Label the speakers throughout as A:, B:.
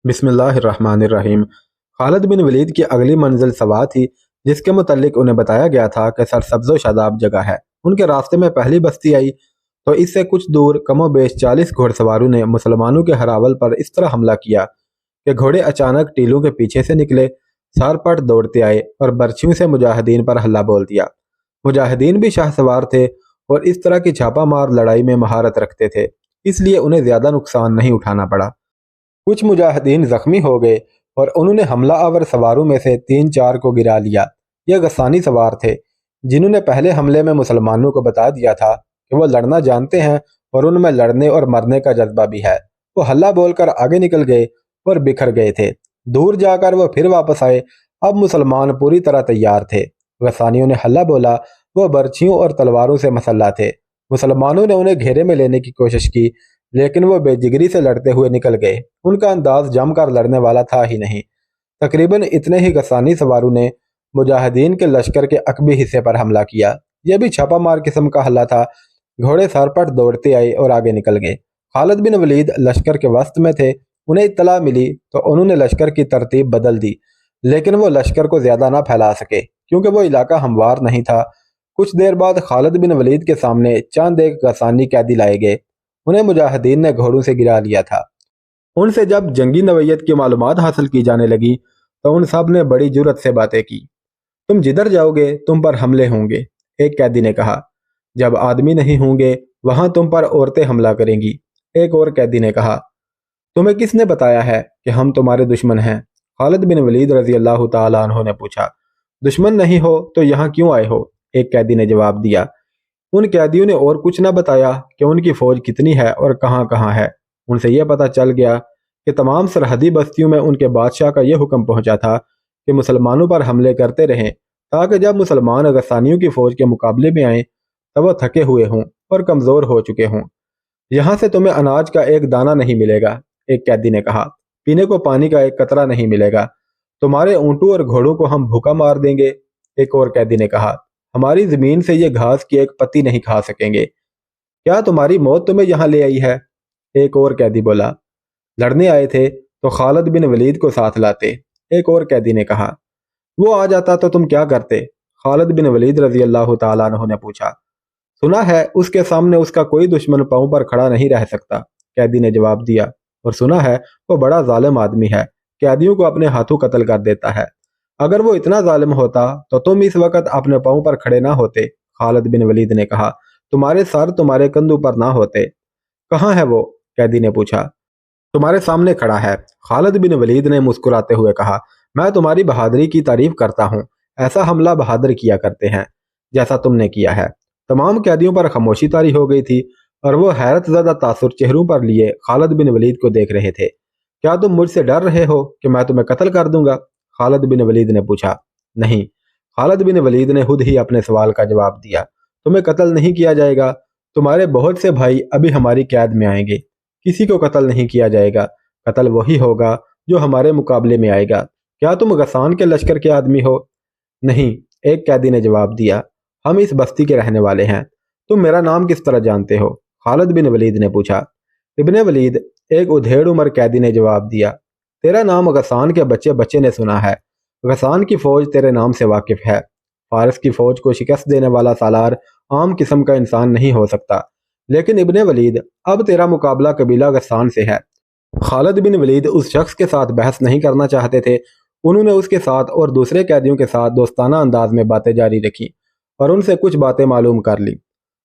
A: बिस्मिल्लाहिर्रहमानिर्रहीम। खालिद बिन वलीद की अगली मंजिल सवा थी, जिसके मुतल्लिक उन्हें बताया गया था कि सरसब्ज़ व शादाब जगह है। उनके रास्ते में पहली बस्ती आई तो इससे कुछ दूर कमोबेश 40 घुड़सवारों ने मुसलमानों के हरावल पर इस तरह हमला किया कि घोड़े अचानक टीलों के पीछे से निकले, सरपट दौड़ते आए और बर्छियों से मुजाहिदीन पर हल्ला बोल दिया। मुजाहिदीन भी शाहसवार थे और इस तरह की छापा मार लड़ाई में महारत रखते थे, इसलिए उन्हें ज़्यादा नुकसान नहीं उठाना पड़ा। कुछ मुजाहिदीन जख्मी हो गए और उन्होंने हमला आवर सवारों में से 3-4 को गिरा लिया। यह गसानी सवार थे, जिन्होंने पहले हमले में मुसलमानों को बता दिया था कि वो लड़ना जानते हैं और उनमें लड़ने और मरने का जज्बा भी है। वो हल्ला बोलकर आगे निकल गए और बिखर गए थे। दूर जाकर वो फिर वापस आए। अब मुसलमान पूरी तरह तैयार थे। गसानियों ने हल्ला बोला। वो बर्छियों और तलवारों से मसल्ला थे। मुसलमानों ने उन्हें घेरे में लेने की कोशिश की, लेकिन वो बेजिगरी से लड़ते हुए निकल गए। उनका अंदाज जमकर लड़ने वाला था ही नहीं। तकरीबन इतने ही गसानी सवारों ने मुजाहिदीन के लश्कर के अकबी हिस्से पर हमला किया। यह भी छापा मार किस्म का हल्ला था। घोड़े सरपट दौड़ते आए और आगे निकल गए। खालिद बिन वलीद लश्कर के वस्त में थे। उन्हें इत्तला मिली तो उन्होंने लश्कर की तरतीब बदल दी, लेकिन वो लश्कर को ज्यादा ना फैला सके क्योंकि वो इलाका हमवार नहीं था। कुछ देर बाद खालिद बिन वलीद के सामने चंद एक गसानी कैदी लाए गए। उन्हें मुजाहिदीन ने घोड़ों से गिरा लिया था। उनसे जब जंगी नवैयत की मालूमात हासिल की जाने लगी तो उन सब ने बड़ी जुर्रत से बातें की। तुम जिधर जाओगे तुम पर हमले होंगे, एक कैदी ने कहा। जब आदमी नहीं होंगे वहां तुम पर औरतें हमला करेंगी, एक और कैदी ने कहा। तुम्हें किसने बताया है कि हम तुम्हारे दुश्मन हैं? खालिद बिन वलीद रजी अल्लाह तआला अन्हु ने पूछा। दुश्मन नहीं हो तो यहाँ क्यों आए हो? एक कैदी ने जवाब दिया। उन कैदियों ने और कुछ न बताया कि उनकी फौज कितनी है और कहाँ कहाँ है। उनसे यह पता चल गया कि तमाम सरहदी बस्तियों में उनके बादशाह का यह हुक्म पहुंचा था कि मुसलमानों पर हमले करते रहें, ताकि जब मुसलमान गसानियों की फौज के मुकाबले में आए तब वह थके हुए हों और कमज़ोर हो चुके हों। यहाँ से तुम्हें अनाज का एक दाना नहीं मिलेगा, एक कैदी ने कहा। पीने को पानी का एक कतरा नहीं मिलेगा। तुम्हारे ऊँटों और घोड़ों को हम भूखा मार देंगे, एक और कैदी ने कहा। हमारी जमीन से ये घास की एक पत्ती नहीं खा सकेंगे। क्या तुम्हारी मौत तुम्हें यहाँ ले आई है? एक और कैदी बोला। लड़ने आए थे तो खालिद बिन वलीद को साथ लाते, एक और कैदी ने कहा। वो आ जाता तो तुम क्या करते? खालिद बिन वलीद रजी अल्लाह तआला अन्हु ने पूछा। सुना है उसके सामने उसका कोई दुश्मन पांव पर खड़ा नहीं रह सकता, कैदी ने जवाब दिया। और सुना है वो बड़ा जालिम आदमी है, कैदियों को अपने हाथों कत्ल कर देता है। अगर वो इतना जालिम होता तो तुम इस वक्त अपने पांव पर खड़े ना होते, खालिद बिन वलीद ने कहा। तुम्हारे सर तुम्हारे कंधों पर ना होते। कहाँ है वो? कैदी ने पूछा। तुम्हारे सामने खड़ा है, खालिद बिन वलीद ने मुस्कुराते हुए कहा। मैं तुम्हारी बहादुरी की तारीफ करता हूँ। ऐसा हमला बहादुर किया करते हैं जैसा तुमने किया है। तमाम कैदियों पर खामोशी तारी हो गई थी और वो हैरत ज़दा तासुर चेहरों पर लिए खालिद बिन वलीद को देख रहे थे। क्या तुम मुझसे डर रहे हो कि मैं तुम्हें कत्ल कर दूंगा? खालिद बिन वलीद ने पूछा। नहीं, खालिद बिन वलीद ने खुद ही अपने सवाल का जवाब दिया। तुम्हें कत्ल नहीं किया जाएगा। तुम्हारे बहुत से भाई अभी हमारी कैद में आएंगे। किसी को कत्ल नहीं किया जाएगा। कत्ल वही होगा जो हमारे मुकाबले में आएगा। क्या तुम गसान के लश्कर के आदमी हो? नहीं, एक कैदी ने जवाब दिया। हम इस बस्ती के रहने वाले हैं। तुम मेरा नाम किस तरह जानते हो? खालिद बिन वलीद ने पूछा। इब्ने वलीद, एक उधेड़ उम्र कैदी ने जवाब दिया। तेरा नाम गसान के बच्चे बच्चे ने सुना है। गसान की फौज तेरे नाम से वाकिफ है। फारस की फौज को शिकस्त देने वाला सालार आम किस्म का इंसान नहीं हो सकता। लेकिन इब्ने वलीद, अब तेरा मुकाबला कबीला गसान से है। खालिद बिन वलीद उस शख्स के साथ बहस नहीं करना चाहते थे। उन्होंने उसके साथ और दूसरे कैदियों के साथ दोस्ताना अंदाज में बातें जारी रखी और उनसे कुछ बातें मालूम कर ली।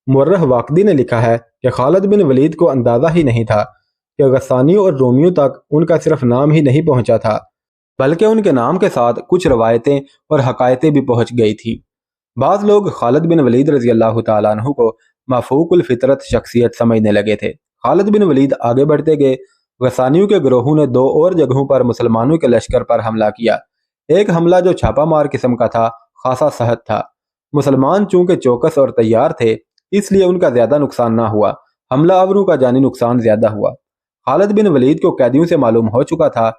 A: मुर्रह वाकदी ने लिखा है कि खालिद बिन वलीद को अंदाज़ा ही नहीं था कि गसानियों और रोमियों तक उनका सिर्फ नाम ही नहीं पहुंचा था, बल्कि उनके नाम के साथ कुछ रवायतें और हकायतें भी पहुंच गई थी। बाज़ लोग खालिद बिन वलीद रजी अल्लाह तआला अन्हु को माफूकुल फितरत शख्सियत समझने लगे थे। खालिद बिन वलीद आगे बढ़ते गए। गसानियों के गिरोहों ने 2 और जगहों पर मुसलमानों के लश्कर पर हमला किया। एक हमला जो छापा मार किस्म का था, खासा सहज था। मुसलमान चूंकि चौकस और तैयार थे, इसलिए उनका ज्यादा नुकसान ना हुआ। हमला आवरों का जानी नुकसान ज्यादा हुआ। खालिद बिन वलीद को कैदियों से मालूम हो चुका था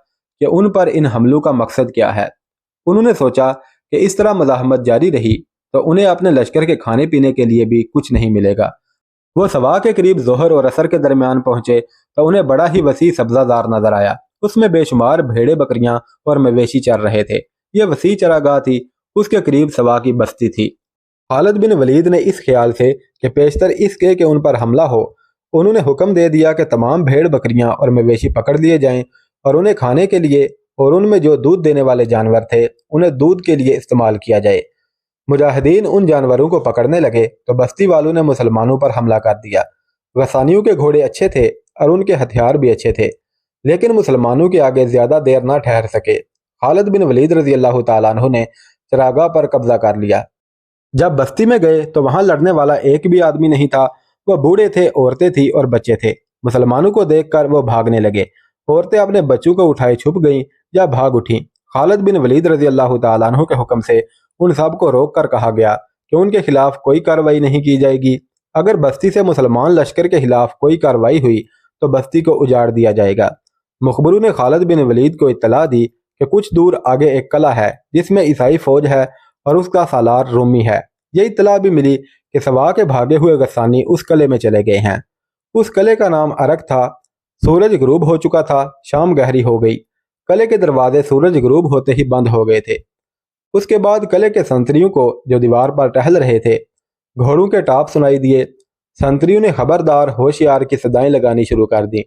A: कि उन पर इन हमलों का मकसद क्या है। उन्होंने सोचा कि इस तरह मज़ाहमत जारी रही तो उन्हें अपने लश्कर के खाने पीने के लिए भी कुछ नहीं मिलेगा। वो सवा के करीब जोहर और असर के दरमियान पहुंचे तो उन्हें बड़ा ही वसी सब्जादार नजर आया। उसमें बेशुमार भेड़े बकरियां और मवेशी चर रहे थे। यह वसी चरागाह थी। उसके करीब सवा की बस्ती थी। खालिद बिन वलीद ने इस ख्याल से कि पेशतर इसके कि उन पर हमला हो, उन्होंने हुक्म दे दिया कि तमाम भेड़ बकरियां और मवेशी पकड़ लिए जाएं और उन्हें खाने के लिए और उनमें जो दूध देने वाले जानवर थे उन्हें दूध के लिए इस्तेमाल किया जाए। मुजाहिदीन उन जानवरों को पकड़ने लगे तो बस्ती वालों ने मुसलमानों पर हमला कर दिया। गसानियों के घोड़े अच्छे थे और उनके हथियार भी अच्छे थे, लेकिन मुसलमानों के आगे ज्यादा देर ना ठहर सके। खालिद बिन वलीद रजी अल्लाह तआला अन्हु ने चरागाह पर कब्जा कर लिया। जब बस्ती में गए तो वहां लड़ने वाला एक भी आदमी नहीं था। वह बूढ़े थे, औरतें थी और बच्चे थे। मुसलमानों को देखकर वो भागने लगे। औरतें अपने बच्चों को उठाए छुप गईं या भाग उठीं। खालिद बिन वलीद रजी अल्लाह तआला अन्हु के हुक्म से उन सब को रोक कर कहा गया कि उनके खिलाफ कोई कार्रवाई नहीं की जाएगी। अगर बस्ती से मुसलमान लश्कर के खिलाफ कोई कार्रवाई हुई तो बस्ती को उजाड़ दिया जाएगा। मुखबरू ने खालिद बिन वलीद को इत्तला दी कि कुछ दूर आगे एक कला है जिसमें ईसाई फौज है और उसका सालार रोमी है। यह इत्तला भी मिली कि सवा के भागे हुए गस्सानी उस कले में चले गए हैं। उस कले का नाम अरक था। सूरज गुरूब हो चुका था। शाम गहरी हो गई। कले के दरवाजे सूरज गुरूब होते ही बंद हो गए थे। उसके बाद कले के संतरियों को, जो दीवार पर टहल रहे थे, घोड़ों के टाप सुनाई दिए। संतरियों ने खबरदार होशियार की सदाएं लगानी शुरू कर दी।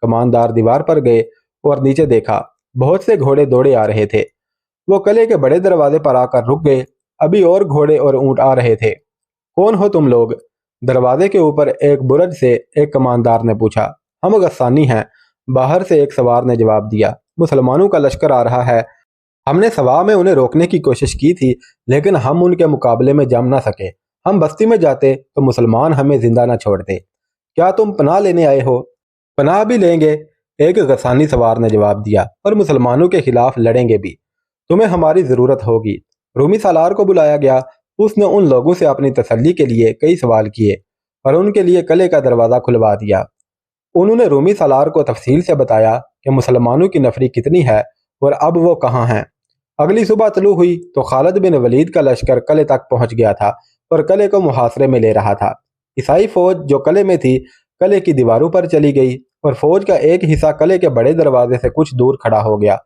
A: कमानदार दीवार पर गए और नीचे देखा। बहुत से घोड़े दौड़े आ रहे थे। वो कले के बड़े दरवाजे पर आकर रुक गए। अभी और घोड़े और ऊंट आ रहे थे। कौन हो तुम लोग? दरवाजे के ऊपर एक बुर्ज से एक कमानदार ने पूछा। हम गस्सानी हैं, बाहर से एक सवार ने जवाब दिया। मुसलमानों का लश्कर आ रहा है। हमने सवा में उन्हें रोकने की कोशिश की थी, लेकिन हम उनके मुकाबले में जम ना सके। हम बस्ती में जाते तो मुसलमान हमें जिंदा न छोड़ते। क्या तुम पनाह लेने आए हो? पनाह भी लेंगे, एक गसानी सवार ने जवाब दिया, और मुसलमानों के खिलाफ लड़ेंगे भी। तुम्हें हमारी जरूरत होगी। रूमी सालार को बुलाया गया। उसने उन लोगों से अपनी तसल्ली के लिए कई सवाल किए और उनके लिए कले का दरवाज़ा खुलवा दिया। उन्होंने रूमी सालार को तफसील से बताया कि मुसलमानों की नफरी कितनी है और अब वो कहाँ हैं। अगली सुबह तलू हुई तो खालिद बिन वलीद का लश्कर कले तक पहुंच गया था और कले को मुहासरे में ले रहा था। ईसाई फौज जो कले में थी, कले की दीवारों पर चली गई और फौज का एक हिस्सा कले के बड़े दरवाजे से कुछ दूर खड़ा हो गया।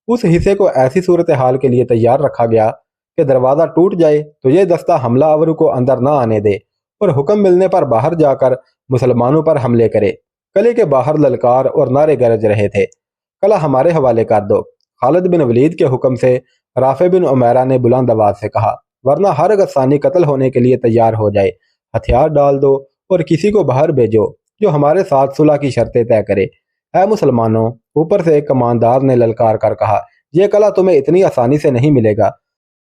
A: उस हिस्से को ऐसी सूरत हाल के लिए तैयार रखा गया कि दरवाज़ा टूट जाए तो ये दस्ता हमलावरों को अंदर न आने दे और हुक्म मिलने पर बाहर जाकर मुसलमानों पर हमले करे। कले के बाहर ललकार और नारे गरज रहे थे। कला हमारे हवाले कर दो। खालिद बिन वलीद के हुक्म से राफे बिन उमैरा ने बुलंद आवाज से कहा, वरना हर गस्सानी कत्ल होने के लिए तैयार हो जाए। हथियार डाल दो और किसी को बाहर भेजो जो हमारे साथ सुलह की शर्तें तय करे। ऐ मुसलमानों, ऊपर से एक कमानदार ने ललकार कर कहा, यह कला तुम्हें इतनी आसानी से नहीं मिलेगा।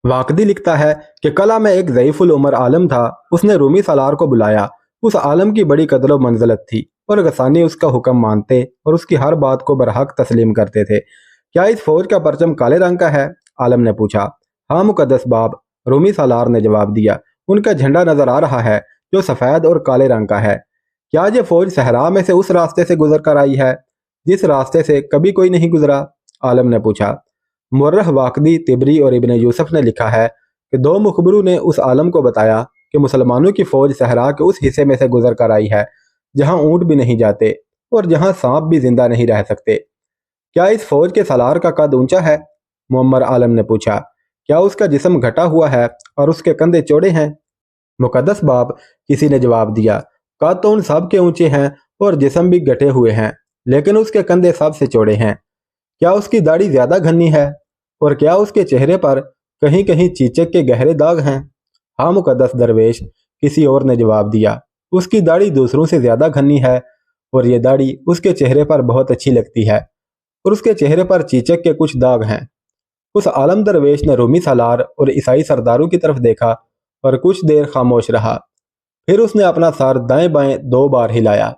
A: वाकदी लिखता है कि कला में एक ज़ईफुल उमर आलम था। उसने रूमी सालार को बुलाया। उस आलम की बड़ी कदर व मंजिलत थी और गसानी उसका हुक्म मानते और उसकी हर बात को बरहक तस्लीम करते थे। क्या इस फौज का परचम काले रंग का है? आलम ने पूछा। हाँ मुकद्दस बाब, रूमी सालार ने जवाब दिया। उनका झंडा नजर आ रहा है जो सफ़ेद और काले रंग का है। क्या ये फौज सहरा में से उस रास्ते से गुजर कर आई है जिस रास्ते से कभी कोई नहीं गुजरा? आलम ने पूछा। मुर्रख वाकदी, तिबरी और इब्ने यूसुफ ने लिखा है कि दो मुखबरों ने उस आलम को बताया कि मुसलमानों की फौज सहरा के उस हिस्से में से गुजर कर आई है जहां ऊंट भी नहीं जाते और जहां सांप भी जिंदा नहीं रह सकते। क्या इस फौज के सालार का कद ऊंचा है? मुअम्मर आलम ने पूछा। क्या उसका जिस्म घटा हुआ है और उसके कंधे चौड़े हैं? मुकद्दस बाब, किसी ने जवाब दिया, कद तो उन सब के ऊंचे हैं और जिस्म भी घटे हुए हैं, लेकिन उसके कंधे सबसे चौड़े हैं। क्या उसकी दाढ़ी ज्यादा घनी है और क्या उसके चेहरे पर कहीं कहीं चीचक के गहरे दाग हैं? हाँ मुकद्दस दरवेश, किसी और ने जवाब दिया, उसकी दाढ़ी दूसरों से ज्यादा घनी है और ये दाढ़ी उसके चेहरे पर बहुत अच्छी लगती है और उसके चेहरे पर चीचक के कुछ दाग हैं। उस आलम दरवेश ने रूमी सालार और ईसाई सरदारों की तरफ देखा और कुछ देर खामोश रहा। फिर उसने अपना सर दाएं बाएं 2 बार हिलाया।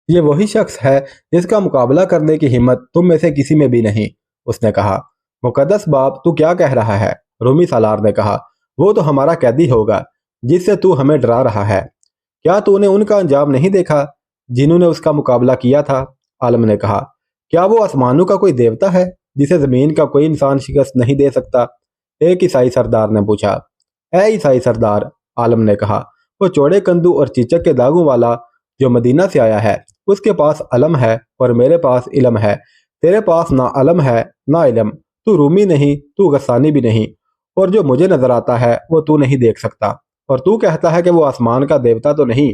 A: ये वही शख्स है जिसका मुकाबला करने की हिम्मत तुम में से किसी में भी नहीं, उसने कहा। मुकद्दस बाप, तू क्या कह रहा है? रूमी सालार ने कहा। वो तो हमारा कैदी होगा जिससे तू हमें डरा रहा है। क्या तूने उनका अंजाम नहीं देखा जिन्होंने उसका मुकाबला किया था? आलम ने कहा। क्या वो आसमानों का कोई देवता है जिसे जमीन का कोई इंसान शिकस्त नहीं दे सकता? एक ईसाई सरदार ने पूछा। ए ईसाई सरदार, आलम ने कहा, वो चौड़े कंधू और चीचक के दागों वाला जो मदीना से आया है, उसके पास अलम है और मेरे पास इलम है। तेरे पास ना अलम है ना इलम, तू रूमी नहीं, तू गस्सानी भी नहीं, और जो मुझे नजर आता है वो तू नहीं देख सकता, और तू कहता है कि वो आसमान का देवता तो नहीं।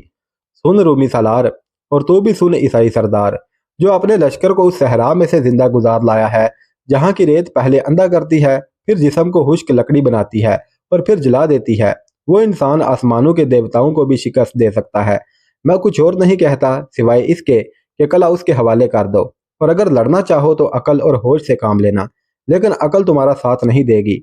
A: सुन रूमी सालार, और तू भी सुन ईसाई सरदार, जो अपने लश्कर को उस सहरा में से जिंदा गुजार लाया है जहाँ की रेत पहले अंधा करती है, फिर जिस्म को खुश्क लकड़ी बनाती है और फिर जला देती है, वो इंसान आसमानों के देवताओं को भी शिकस्त दे सकता है। मैं कुछ और नहीं कहता सिवाय इसके कि कला उसके हवाले कर दो, और अगर लड़ना चाहो तो अकल और होश से काम लेना, लेकिन अकल तुम्हारा साथ नहीं देगी।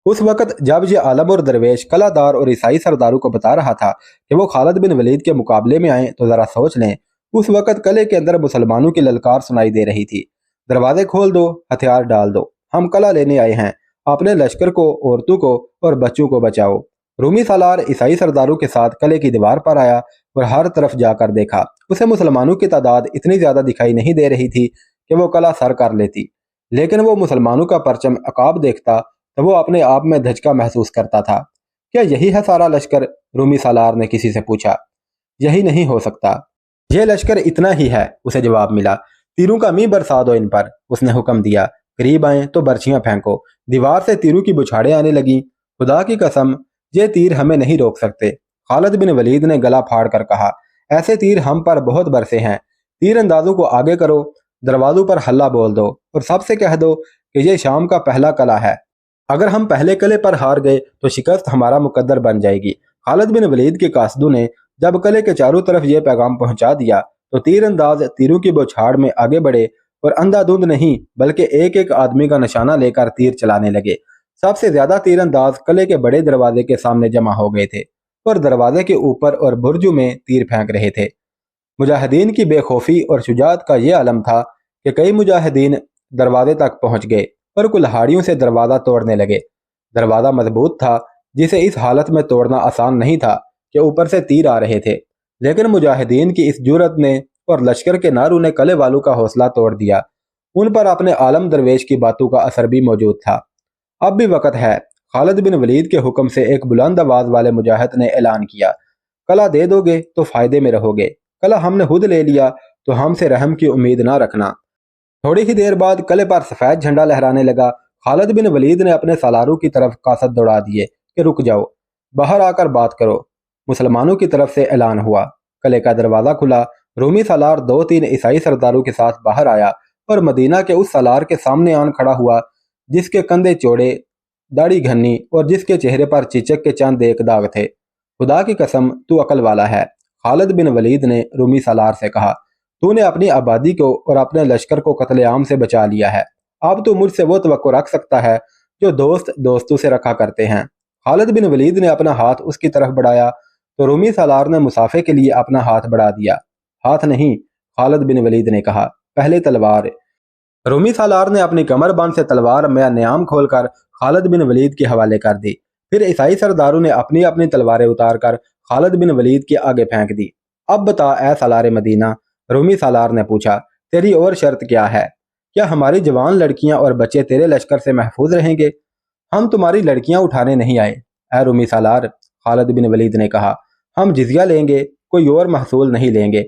A: उस वक्त जब ये आलम और दरवेश कलादार और ईसाई सरदारों को बता रहा था कि वो खालिद बिन वलीद के मुकाबले में आए, तो जरा सोच लें। उस वक्त कले के अंदर मुसलमानों की ललकार सुनाई दे रही थी, दरवाजे खोल दो, हथियार डाल दो, हम कला लेने आए हैं, अपने लश्कर को, औरतों को और बच्चों को बचाओ। रूमी सालार ईसाई सरदारों के साथ कले की दीवार पर आया और हर तरफ जाकर देखा। उसे मुसलमानों की तादाद इतनी ज्यादा दिखाई नहीं दे रही थी कि वो कला सर कर लेती, लेकिन वो मुसलमानों का परचम अकाब देखता तो वो अपने आप में धचका महसूस करता था। क्या यही है सारा लश्कर? रूमी सालार ने किसी से पूछा। यही नहीं हो सकता, यह लश्कर इतना ही है, उसे जवाब मिला। तीरों का मी बरसा दो इन पर, उसने हुक्म दिया। करीब आए तो बर्छियां फेंको। दीवार से तीरों की बुछाड़ें आने लगी। खुदा की कसम, ये तीर हमें नहीं रोक सकते, खालिद बिन वलीद ने गला फाड़ कर कहा। ऐसे तीर हम पर बहुत बरसे हैं। तीर अंदाजों को आगे करो, दरवाजों पर हल्ला बोल दो और सबसे कह दो कि ये शाम का पहला कला है। अगर हम पहले कले पर हार गए तो शिकस्त हमारा मुकद्दर बन जाएगी। खालिद बिन वलीद के कासदों ने जब कले के चारों तरफ यह पैगाम पहुंचा दिया तो तीर अंदाज तीरों की बौछार में आगे बढ़े और अंधाधुंध नहीं बल्कि एक एक आदमी का निशाना लेकर तीर चलाने लगे। सबसे ज्यादा तीर अंदाज कले के बड़े दरवाजे के सामने जमा हो गए थे और दरवाजे के ऊपर और बुर्जों में तीर फेंक रहे थे। मुजाहिदीन की बेखौफी और शुजात का यह आलम था कि कई मुजाहिदीन दरवाजे तक पहुंच गए और कुल्हाड़ियों से दरवाजा तोड़ने लगे। दरवाजा मजबूत था, जिसे इस हालत में तोड़ना आसान नहीं था कि ऊपर से तीर आ रहे थे, लेकिन मुजाहिदीन की इस जुर्रत ने और लश्कर के नारों ने कले वालों का हौसला तोड़ दिया। उन पर अपने आलम दरवेश की बातों का असर भी मौजूद था। अब भी वक्त है। खालिद बिन वलीद के हुक्म से एक बुलंद आवाज वाले मुजाहिद ने ऐलान किया, कला दे दोगे तो फायदे में रहोगे, कला हमने खुद ले लिया तो हमसे रहम की उम्मीद ना रखना। थोड़ी ही देर बाद कले पर सफेद झंडा लहराने लगा। खालिद बिन वलीद ने अपने सालारों की तरफ कासद दौड़ा दिए कि रुक जाओ, बाहर आकर बात करो। मुसलमानों की तरफ से ऐलान हुआ। कले का दरवाजा खुला। रूमी सालार 2-3 ईसाई सरदारों के साथ बाहर आया और मदीना के उस सालार के सामने आन खड़ा हुआ जिसके कंधे चौड़े, दाढ़ी घनी और जिसके चेहरे पर चिचक के चंद एक दाग थे। खुदा की कसम, तू अकल वाला है, खालिद बिन वलीद ने रूमी सालार से कहा। तूने अपनी आबादी को और अपने लश्कर को कत्लेआम से बचा लिया है। अब तू मुझसे वो तवक्को रख सकता है जो दोस्त दोस्तों से रखा करते हैं। खालिद बिन वलीद ने अपना हाथ उसकी तरफ बढ़ाया तो रूमी सालार ने मुसाफे के लिए अपना हाथ बढ़ा दिया। हाथ नहीं, खालिद बिन वलीद ने कहा, पहले तलवार। रूमी सालार ने अपनी कमर बंद से तलवार में न्याम खोलकर खालिद बिन वलीद के हवाले कर दी। फिर ईसाई सरदारों ने अपनी अपनी तलवारें उतारकर खालिद बिन वलीद के आगे फेंक दी। अब बता ए सालार मदीना, रूमी सालार ने पूछा, तेरी और शर्त क्या है? क्या हमारी जवान लड़कियां और बच्चे तेरे लश्कर से महफूज रहेंगे? हम तुम्हारी लड़कियां उठाने नहीं आए ए रूमी सालार, खालिद बिन वलीद ने कहा। हम जिजिया लेंगे, कोई और महसूल नहीं लेंगे।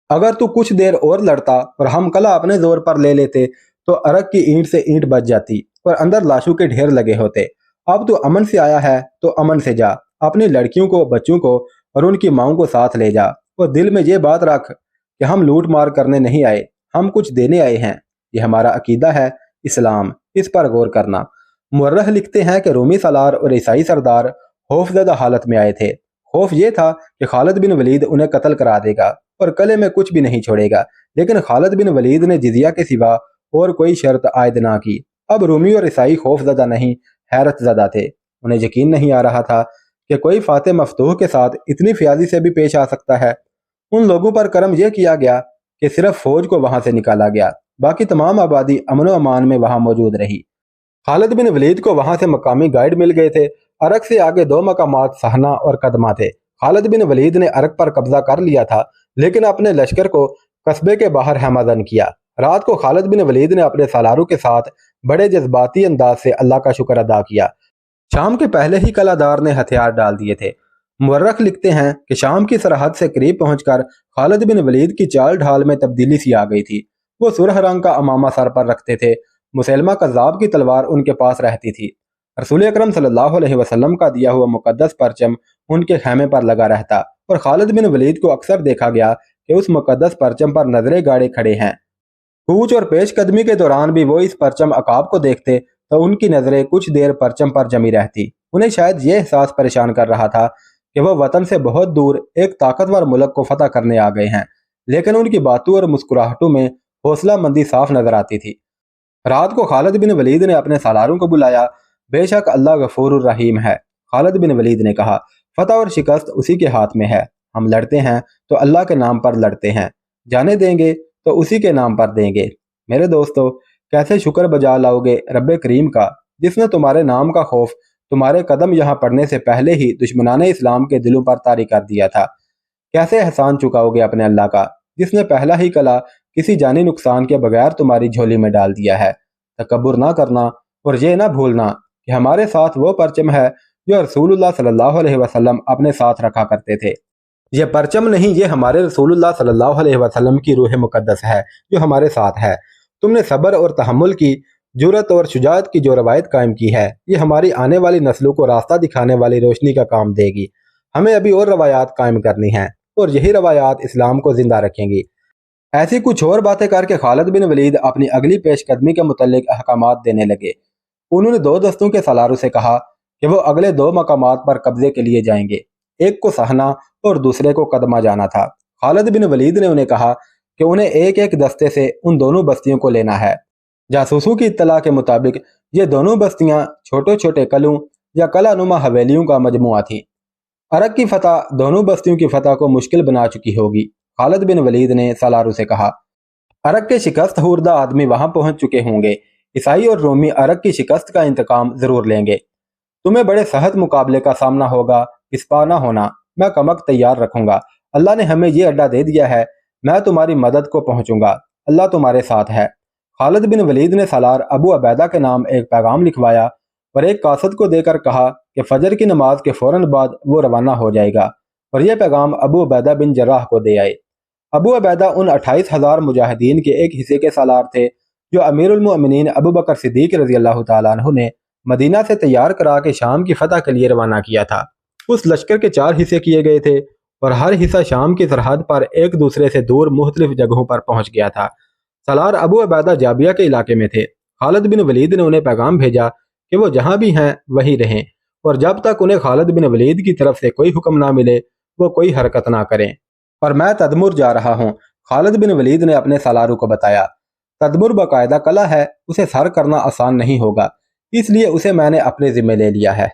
A: अगर तू कुछ देर और लड़ता और हम कला अपने जोर पर ले लेते तो अरग की ईंट से ईंट बच जाती और अंदर लाशों के ढेर लगे होते। अब तू अमन से आया है तो अमन से जा, अपनी लड़कियों को, बच्चों को और उनकी माओं को साथ ले जा, और दिल में ये बात रख कि हम लूट मार करने नहीं आए, हम कुछ देने आए हैं। ये हमारा अकीदा है, इस्लाम, इस पर गौर करना। मुर्रख लिखते हैं कि रूमी सालार और ईसाई सरदार खौफजदा हालत में आए थे। खौफ ये था कि खालिद बिन वलीद उन्हें कत्ल करा देगा और कले में कुछ भी नहीं छोड़ेगा, लेकिन खालिद बिन वलीद ने जिजिया के सिवा और कोई शर्त आयद ना की। अब रूमी और ईसाई खौफजदा नहीं, हैरत ज़दा थे। उन्हें यकीन नहीं आ रहा था कि कोई फाते मफतूह के साथ इतनी फ्याजी से भी पेश आ सकता है। उन लोगों पर करम यह किया गया कि सिर्फ फौज को वहां से निकाला गया, बाकी तमाम आबादी अमन व अमान में वहां मौजूद रही। खालिद बिन वलीद को वहां से मकामी गाइड मिल गए थे। अरग से आगे 2 मकामात सहना और कदमा थे। खालिद बिन वलीद ने अरग पर कब्जा कर लिया था, लेकिन अपने लश्कर को कस्बे के बाहर हैमादन किया। रात को खालिद बिन वलीद ने अपने सालारों के साथ बड़े जज्बाती अंदाज से अल्लाह का शुक्र अदा किया। शाम के पहले ही कलादार ने हथियार डाल दिए थे। मुर्रख लिखते हैं कि शाम की सरहद से करीब पहुंचकर खालिद बिन वलीद की चाल ढाल में तब्दीली सी आ गई थी। वो सुरह रंग का अमामा सर पर रखते थे। मुसैलमा कज़्ज़ाब की तलवार उनके पास रहती थी। रसूल अकरम सल्लल्लाहु अलैहि वसल्लम का दिया हुआ मुकद्दस परचम उनके खैमे पर लगा रहता और खालिद बिन वलीद को अक्सर देखा गया कि उस मुकद्दस परचम पर नजरें गाड़े खड़े हैं। कूच और पेशकदमी के दौरान भी वो इस परचम अकाब को देखते तो उनकी नजरें कुछ देर परचम पर जमी रहती। उन्हें शायद ये एहसास परेशान कर रहा था कि वह वतन से बहुत दूर एक ताकतवर मुल्क को फतह करने आ गए हैं, लेकिन उनकी बातों और मुस्कुराहटों में हौसला मंदी साफ नजर आती थी। रात को खालिद बिन वलीद ने अपने सालारों को बुलाया। बेशक अल्लाह गफूर रहीम है, खालिद बिन वलीद ने कहा। फतह और शिकस्त उसी के हाथ में है। हम लड़ते हैं तो अल्लाह के नाम पर लड़ते हैं, जाने देंगे तो उसी के नाम पर देंगे। मेरे दोस्तों, कैसे शुक्र बजा लाओगे रब्बे करीम का, जिसने तुम्हारे नाम का खौफ तुम्हारे कदम यहाँ पड़ने से पहले ही दुश्मनाने इस्लाम के दिलों पर तारी कर दिया था। कैसे एहसान चुकाओगे अपने अल्लाह का, जिसने पहला ही कला किसी जानी नुकसान के बगैर तुम्हारी झोली में डाल दिया है। तकब्बुर ना करना और ये ना भूलना कि हमारे साथ वो परचम है जो रसूलुल्लाह सल्लल्लाहु अलैहि वसल्लम अपने साथ रखा करते थे। ये परचम नहीं, ये हमारे रसूलुल्लाह सल्लल्लाहु अलैहि वसल्लम की रूह मुकद्दस है जो हमारे साथ है। तुमने सब्र और तहम्मुल की, जुरत और शुजाअत की जो रवायत कायम की है, ये हमारी आने वाली नस्लों को रास्ता दिखाने वाली रोशनी का काम देगी। हमें अभी और रवायात कायम करनी हैं और यही रवायात इस्लाम को जिंदा रखेंगी। ऐसी कुछ और बातें करके खालिद बिन वलीद अपनी अगली पेशकदमी के मुतल्लिक अहकामात देने लगे। उन्होंने दो दस्तों के सलारों से कहा कि वो अगले दो मकामात पर कब्जे के लिए जाएंगे। एक को सहना और दूसरे को कदमा जाना था। खालिद बिन वलीद ने उन्हें कहा कि उन्हें एक एक दस्ते से उन दोनों बस्तियों को लेना है। जासूसों की इत्तला के मुताबिक ये दोनों बस्तियां छोटे छोटे कलों या कलानुमा हवेलियों का मजमुआ थी। अरक की फतह दोनों बस्तियों की फतह को मुश्किल बना चुकी होगी। खालिद बिन वलीद ने सलारों से कहा, अरक के शिकस्त हुर्दा आदमी वहां पहुंच चुके होंगे। ईसाई और रोमी अरक की शिकस्त का इंतकाम जरूर लेंगे। तुम्हें बड़े सहत मुकाबले का सामना होगा, पिस्पा ना होना। मैं कमक तैयार रखूंगा। अल्लाह ने हमें ये अड्डा दे दिया है। मैं तुम्हारी मदद को पहुंचूंगा। अल्लाह तुम्हारे साथ है। खालिद बिन वलीद ने सलार अबू अबैदा के नाम एक पैगाम लिखवाया और एक कासद को देकर कहा कि फजर की नमाज के फौरन बाद वो रवाना हो जाएगा और यह पैगाम अबू अबैदा बिन जर्राह को दे आए। अबू अबैदा उन 28,000 मुजाहिदीन के एक हिस्से के सालार थे जो अमीरुल मोमिनीन अबू बकर सिद्दीक रजी अल्लाह तआला अन्हु ने मदीना से तैयार करा के शाम की फतह के लिए रवाना किया था। उस लश्कर के 4 हिस्से किए गए थे और हर हिस्सा शाम की सरहद पर एक दूसरे से दूर मुख्तलिफ जगहों पर पहुंच गया था। सलार अबू अबैदा जाबिया के इलाके में थे। खालिद बिन वलीद ने उन्हें पैगाम भेजा कि वो जहां भी हैं वहीं रहें और जब तक उन्हें खालिद बिन वलीद की तरफ से कोई हुक्म ना मिले वो कोई हरकत ना करें। और मैं तदमुर जा रहा हूँ, खालिद बिन वलीद ने अपने सलारों को बताया। तदमुर बाकायदा कला है, उसे सर करना आसान नहीं होगा, इसलिए उसे मैंने अपने जिम्मे ले लिया है।